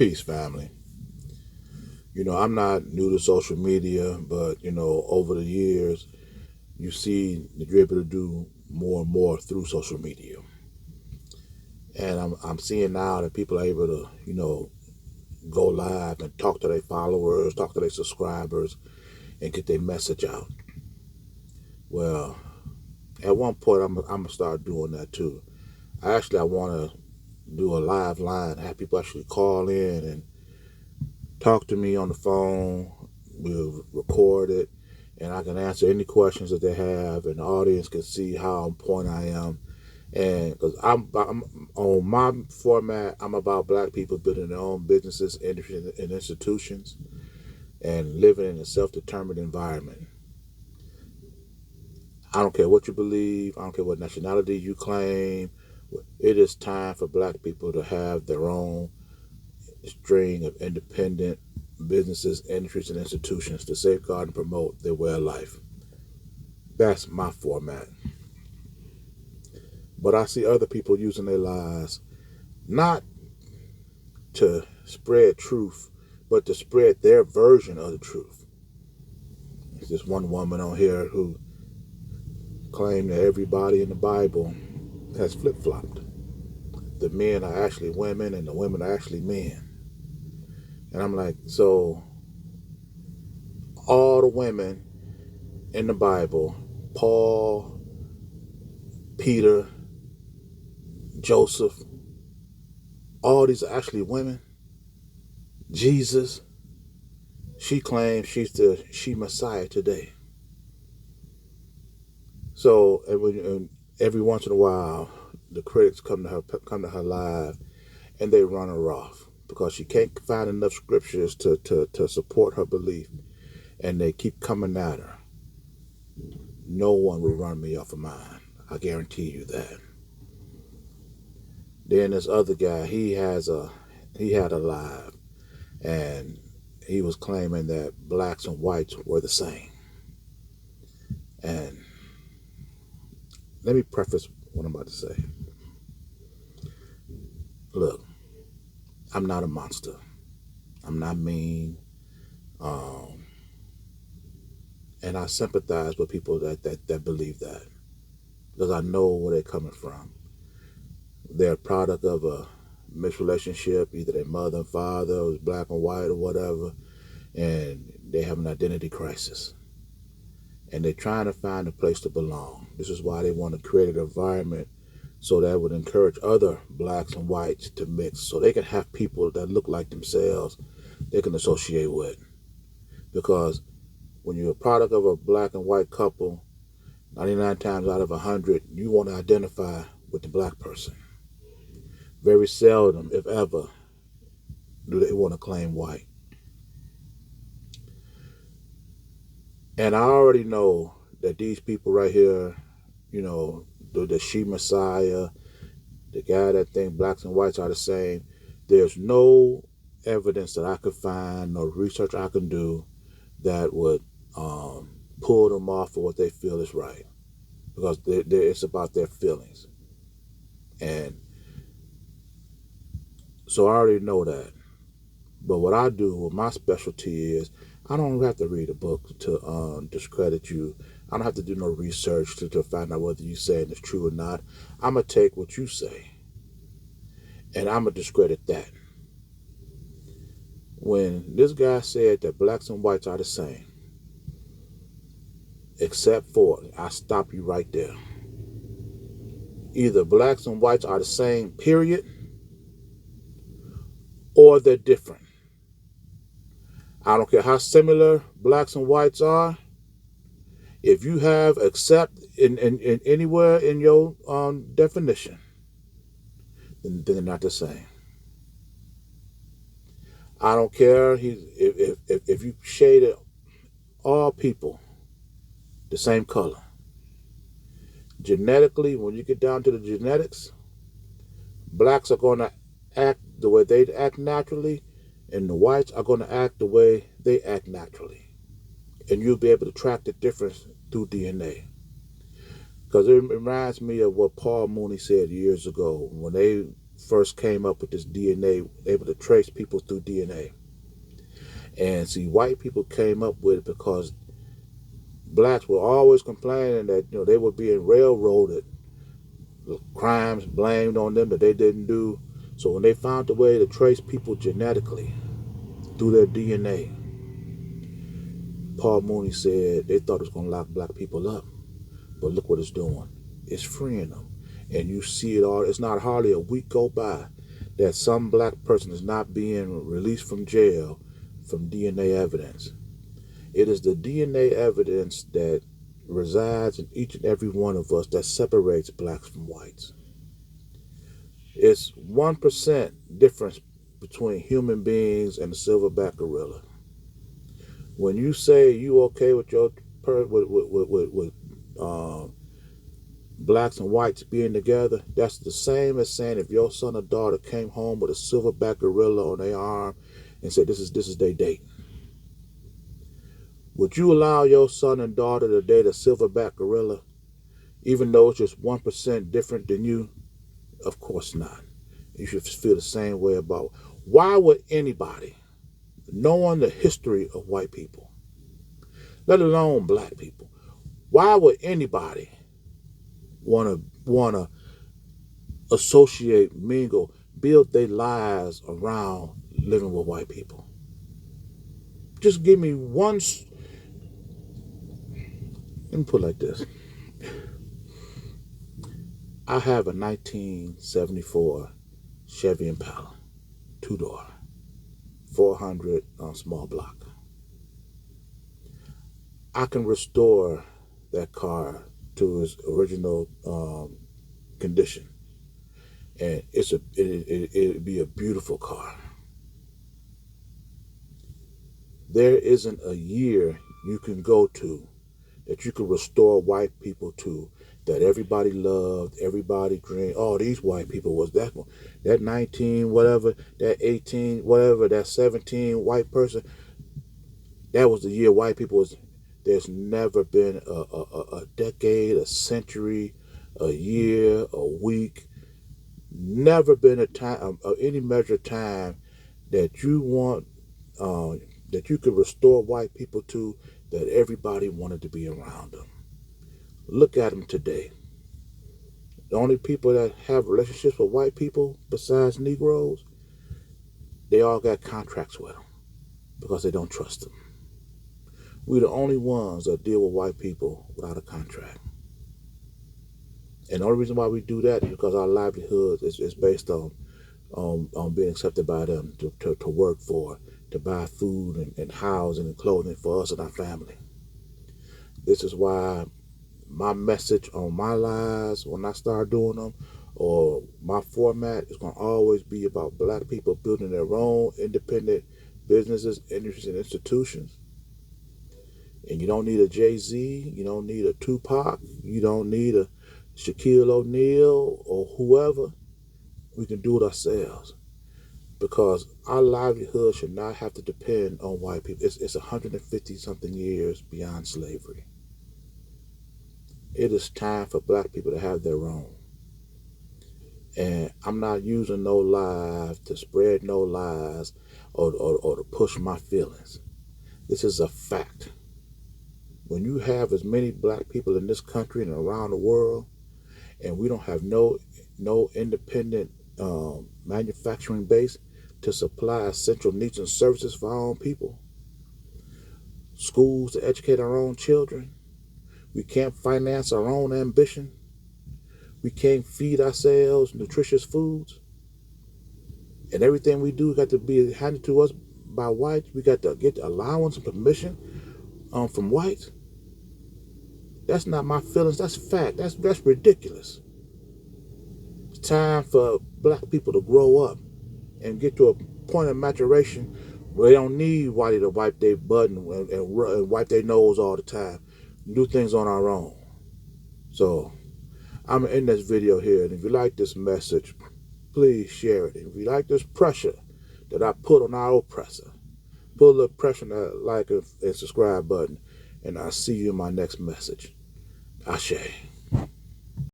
Peace, family. I'm not new to social media, but over the years, you see that you're able to do more and more through social media. And I'm seeing now that people are able to, go live and talk to their followers, talk to their subscribers, and get their message out. Well, at one point, I'm gonna start doing that too. I want to do a live line, have people actually call in and talk to me on the phone. We'll record it, and I can answer any questions that they have, and the audience can see how on point I am. And because I'm on my format, I'm about black people building their own businesses, industries, and institutions, and living in a self-determined environment. I don't care what you believe. I don't care what nationality you claim. It is time for black people to have their own string of independent businesses, industries, and institutions to safeguard and promote their way of life. That's my format. But I see other people using their lives not to spread truth, but to spread their version of the truth. There's this one woman on here who claimed that everybody in the Bible has flip flopped. The men are actually women and the women are actually men. And I'm like, so all the women in the Bible, Paul, Peter, Joseph, all these are actually women. Jesus, she claims she's the Messiah today. So and every once in a while, the critics come to her live, and they run her off because she can't find enough scriptures to support her belief, and they keep coming at her. No one will run me off of mine. I guarantee you that. Then this other guy, he had a live, and he was claiming that blacks and whites were the same. And let me preface what I'm about to say. Look, I'm not a monster. I'm not mean. And I sympathize with people that believe that because I know where they're coming from. They're a product of a mixed relationship, either their mother and father was black and white or whatever, and they have an identity crisis. And they're trying to find a place to belong. This is why they want to create an environment so that would encourage other blacks and whites to mix, so they can have people that look like themselves they can associate with. Because when you're a product of a black and white couple, 99 times out of 100, you want to identify with the black person. Very seldom, if ever, do they want to claim white. And I already know that these people right here, the she Messiah, the guy that think blacks and whites are the same, there's no evidence that I could find, no research I can do that would pull them off for what they feel is right. Because it's about their feelings. And so I already know that. But what I do, what my specialty is, I don't have to read a book to discredit you. I don't have to do no research to find out whether you're saying it's true or not. I'm going to take what you say and I'm going to discredit that. When this guy said that blacks and whites are the same, except for, I stop you right there. Either blacks and whites are the same, period, or they're different. I don't care how similar blacks and whites are. If you have except in anywhere in your definition, then they're not the same. I don't care if you shaded all people the same color. Genetically, when you get down to the genetics, blacks are going to act the way they act naturally, and the whites are going to act the way they act naturally. And you'll be able to track the difference through DNA. Because it reminds me of what Paul Mooney said years ago when they first came up with this DNA, able to trace people through DNA. And see, white people came up with it because blacks were always complaining that they were being railroaded, the crimes blamed on them that they didn't do. So when they found a way to trace people genetically through their DNA, Paul Mooney said they thought it was going to lock black people up. But look what it's doing. It's freeing them. And you see it all. It's not hardly a week go by that some black person is not being released from jail from DNA evidence. It is the DNA evidence that resides in each and every one of us that separates blacks from whites. It's 1% difference between human beings and the silverback gorilla. When you say you okay with your with blacks and whites being together, that's the same as saying if your son or daughter came home with a silverback gorilla on their arm and said this is their date. Would you allow your son and daughter to date a silverback gorilla, even though it's just 1% different than you? Of course not. You should feel the same way about why would anybody, knowing the history of white people, let alone black people, why would anybody wanna associate, mingle, build their lives around living with white people? Just give me one. Let me put it like this. I have a 1974 Chevy Impala, 2-door, 400 small block. I can restore that car to its original condition, and it'd be a beautiful car. There isn't a year you can go to that you can restore white people to that everybody loved, everybody dreamed. Oh, these white people was that one, that 19 whatever, that 18 whatever, that 17 white person. That was the year white people was. There's never been a decade, a century, a year, a week. Never been a time, any measure of time that you want, that you could restore white people to, that everybody wanted to be around them. Look at them today. The only people that have relationships with white people, besides Negroes, they all got contracts with them because they don't trust them. We're the only ones that deal with white people without a contract. And the only reason why we do that is because our livelihood is based on being accepted by them to work for, to buy food and housing and clothing for us and our family. This is why my message on my lives, when I start doing them, or my format, is going to always be about black people building their own independent businesses, industries, and institutions. And you don't need a Jay-Z, you don't need a Tupac, you don't need a Shaquille O'Neal or whoever. We can do it ourselves, because our livelihood should not have to depend on white people. It's 150 something years beyond slavery. It is time for black people to have their own. And I'm not using no lies to spread no lies or to push my feelings. This is a fact. When you have as many black people in this country and around the world, and we don't have no independent manufacturing base to supply essential needs and services for our own people, schools to educate our own children, we can't finance our own ambition, we can't feed ourselves nutritious foods, and everything we do got to be handed to us by whites. We got to get allowance and permission from whites. That's not my feelings. That's fact. That's ridiculous. It's time for black people to grow up and get to a point of maturation where they don't need whitey to wipe their butt and wipe their nose all the time. Do things on our own. So I'm in this video here, and if you like this message, please share it. And if you like this pressure that I put on our oppressor, put a little pressure on that like and subscribe button, and I'll see you in my next message. Ashe.